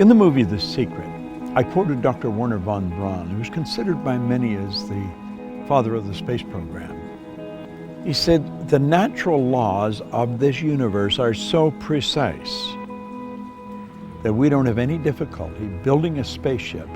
In the movie The Secret, I quoted Dr. Wernher von Braun, who is considered by many as the father of the space program. He said, the natural laws of this universe are so precise that we don't have any difficulty building a spaceship,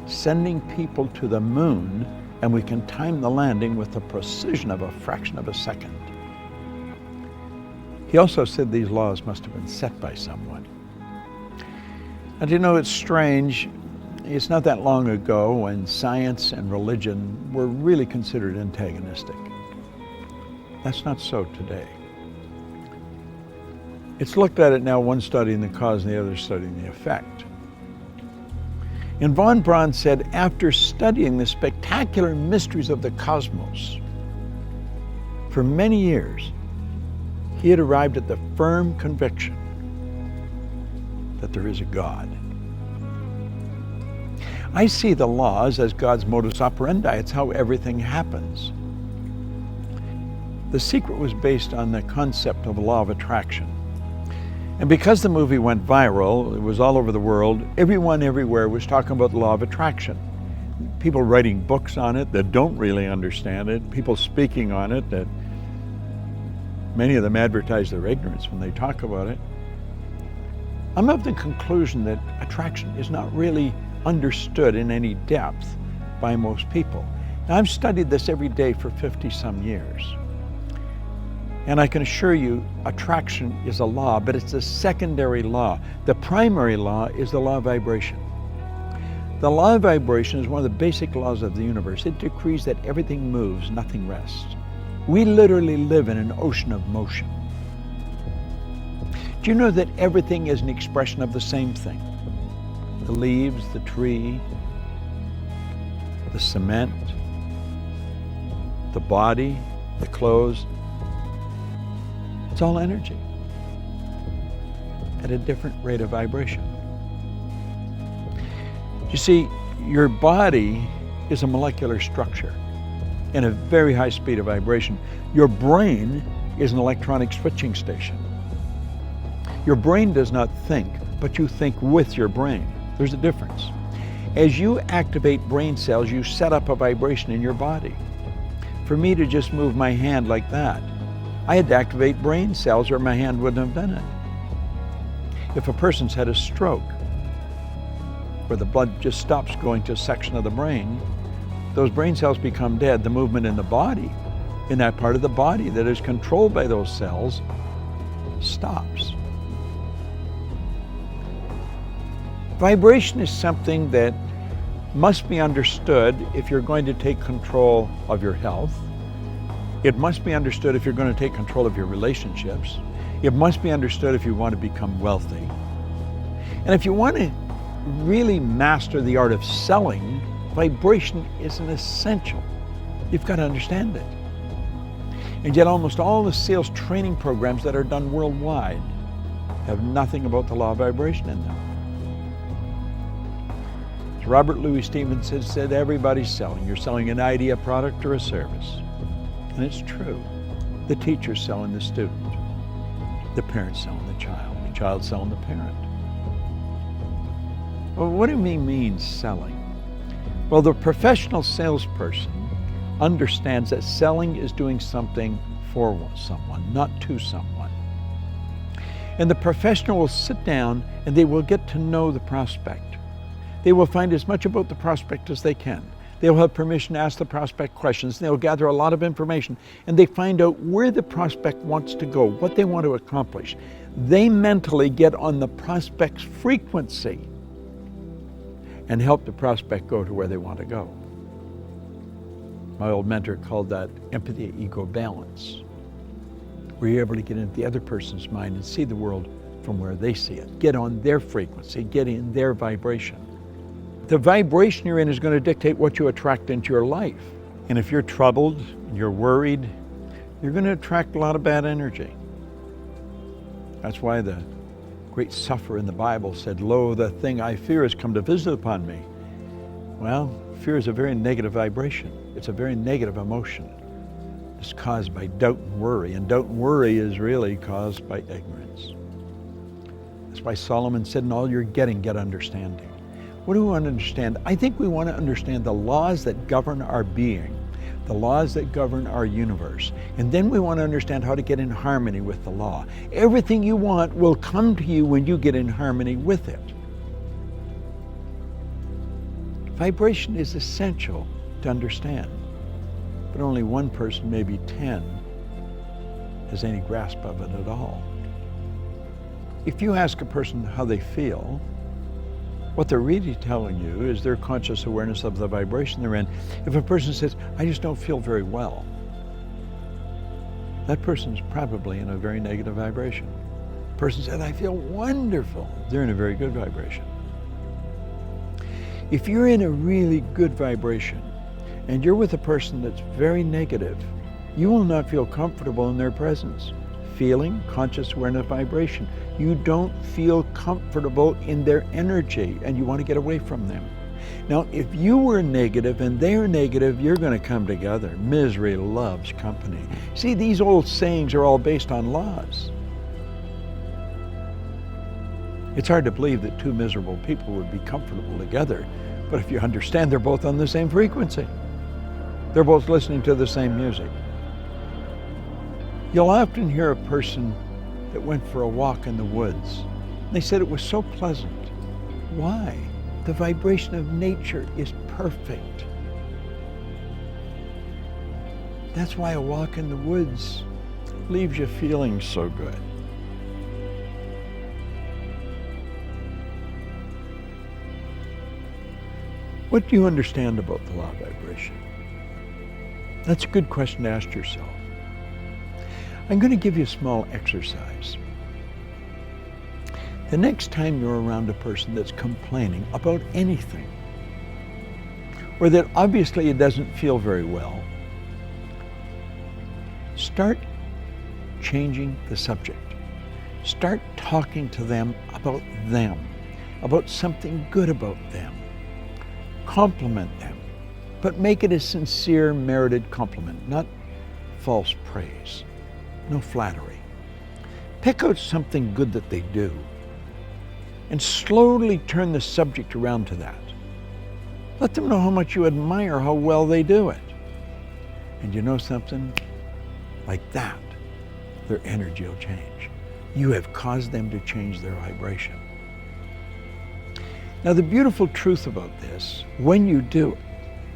sending people to the moon, and we can time the landing with the precision of a fraction of a second. He also said these laws must have been set by someone. And you know, it's strange. It's not that long ago when science and religion were really considered antagonistic. That's not so today. It's looked at it now, one studying the cause and the other studying the effect. And von Braun said, after studying the spectacular mysteries of the cosmos for many years, he had arrived at the firm conviction that there is a God. I see the laws as God's modus operandi. It's how everything happens. The Secret was based on the concept of law of attraction. And because the movie went viral, it was all over the world, everyone everywhere was talking about the law of attraction. People writing books on it that don't really understand it, people speaking on it that many of them advertise their ignorance when they talk about it. I'm of the conclusion that attraction is not really understood in any depth by most people. Now, I've studied this every day for 50-some years. And I can assure you, attraction is a law, but it's a secondary law. The primary law is the law of vibration. The law of vibration is one of the basic laws of the universe. It decrees that everything moves, nothing rests. We literally live in an ocean of motion. Do you know that everything is an expression of the same thing? The leaves, the tree, the cement, the body, the clothes. It's all energy at a different rate of vibration. You see, your body is a molecular structure in a very high speed of vibration. Your brain is an electronic switching station. Your brain does not think, but you think with your brain. There's a difference. As you activate brain cells, you set up a vibration in your body. For me to just move my hand like that, I had to activate brain cells or my hand wouldn't have done it. If a person's had a stroke, where the blood just stops going to a section of the brain, those brain cells become dead. The movement in the body, in that part of the body that is controlled by those cells, stops. Vibration is something that must be understood if you're going to take control of your health. It must be understood if you're going to take control of your relationships. It must be understood if you want to become wealthy. And if you want to really master the art of selling, vibration is an essential. You've got to understand it. And yet almost all the sales training programs that are done worldwide have nothing about the law of vibration in them. As Robert Louis Stevenson said, everybody's selling. You're selling an idea, a product, or a service. And it's true. The teacher's selling the student. The parent's selling the child selling the parent. Well, what do we mean selling? Well, the professional salesperson understands that selling is doing something for someone, not to someone. And the professional will sit down and they will get to know the prospect. They will find as much about the prospect as they can. They'll have permission to ask the prospect questions. They'll gather a lot of information and they find out where the prospect wants to go, what they want to accomplish. They mentally get on the prospect's frequency and help the prospect go to where they want to go. My old mentor called that empathy-ego balance, where you're able to get into the other person's mind and see the world from where they see it. Get on their frequency, get in their vibration. The vibration you're in is going to dictate what you attract into your life. And if you're troubled, and you're worried, you're going to attract a lot of bad energy. That's why the great sufferer in the Bible said, "Lo, the thing I fear has come to visit upon me." Well, fear is a very negative vibration. It's a very negative emotion. It's caused by doubt and worry, and doubt and worry is really caused by ignorance. That's That's why Solomon said, in all you're getting, get understanding. What do we want to understand? I think we want to understand the laws that govern our being, the laws that govern our universe. And then we want to understand how to get in harmony with the law. Everything you want will come to you when you get in harmony with it. Vibration is essential to understand, but only one person, maybe 10, has any grasp of it at all. If you ask a person how they feel, what they're really telling you is their conscious awareness of the vibration they're in. If a person says, I just don't feel very well, that person's probably in a very negative vibration. A person said, I feel wonderful, they're in a very good vibration. If you're in a really good vibration and you're with a person that's very negative, you will not feel comfortable in their presence. Feeling, conscious awareness, vibration. You don't feel comfortable in their energy and you want to get away from them. Now, if you were negative and they're negative, you're going to come together. Misery loves company. See, these old sayings are all based on laws. It's hard to believe that two miserable people would be comfortable together, but if you understand they're both on the same frequency, they're both listening to the same music. You'll often hear a person that went for a walk in the woods. They said it was so pleasant. Why? The vibration of nature is perfect. That's why a walk in the woods leaves you feeling so good. What do you understand about the law of vibration? That's a good question to ask yourself. I'm going to give you a small exercise. The next time you're around a person that's complaining about anything, or that obviously it doesn't feel very well, start changing the subject. Start talking to them, about something good about them. Compliment them, but make it a sincere, merited compliment, not false praise. No flattery. Pick out something good that they do and slowly turn the subject around to that. Let them know how much you admire how well they do it. And you know something? Like that, their energy will change. You have caused them to change their vibration. Now, the beautiful truth about this, when you do it,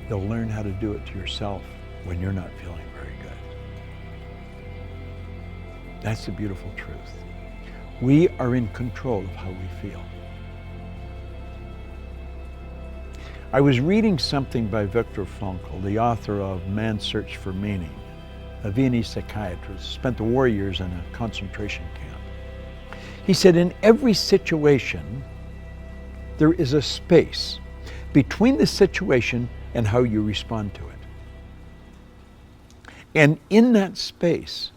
you'll learn how to do it to yourself when you're not feeling very good. That's the beautiful truth. We are in control of how we feel. I was reading something by Viktor Frankl, the author of Man's Search for Meaning, a Viennese psychiatrist, spent the war years in a concentration camp. He said, in every situation, there is a space between the situation and how you respond to it. And in that space,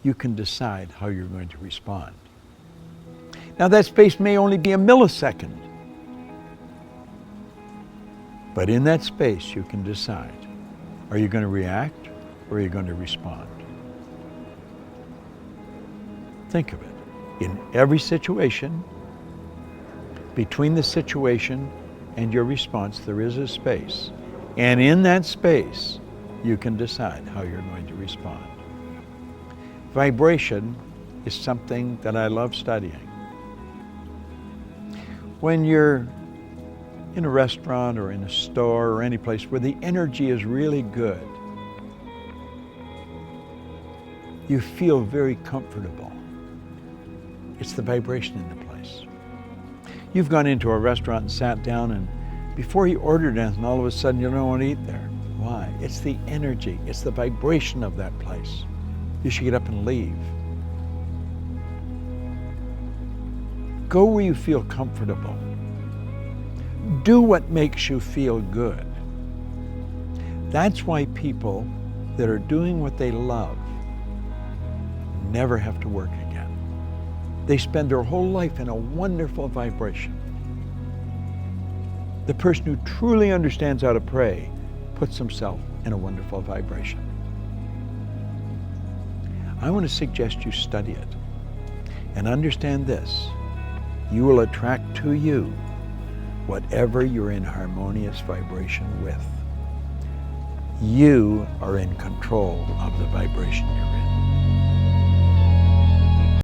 you can decide how you're going to respond. Now, that space may only be a millisecond, but in that space, you can decide, are you going to react or are you going to respond? Think of it. In every situation, between the situation and your response, there is a space. And in that space, you can decide how you're going to respond. Vibration is something that I love studying. When you're in a restaurant or in a store or any place where the energy is really good, you feel very comfortable. It's the vibration in the place. You've gone into a restaurant and sat down, and before you ordered anything, all of a sudden you don't want to eat there. Why? It's the energy, it's the vibration of that place. You should get up and leave. Go where you feel comfortable. Do what makes you feel good. That's why people that are doing what they love never have to work again. They spend their whole life in a wonderful vibration. The person who truly understands how to pray puts himself in a wonderful vibration. I want to suggest you study it and understand this. you will attract to you whatever you're in harmonious vibration with. You are in control of the vibration you're in.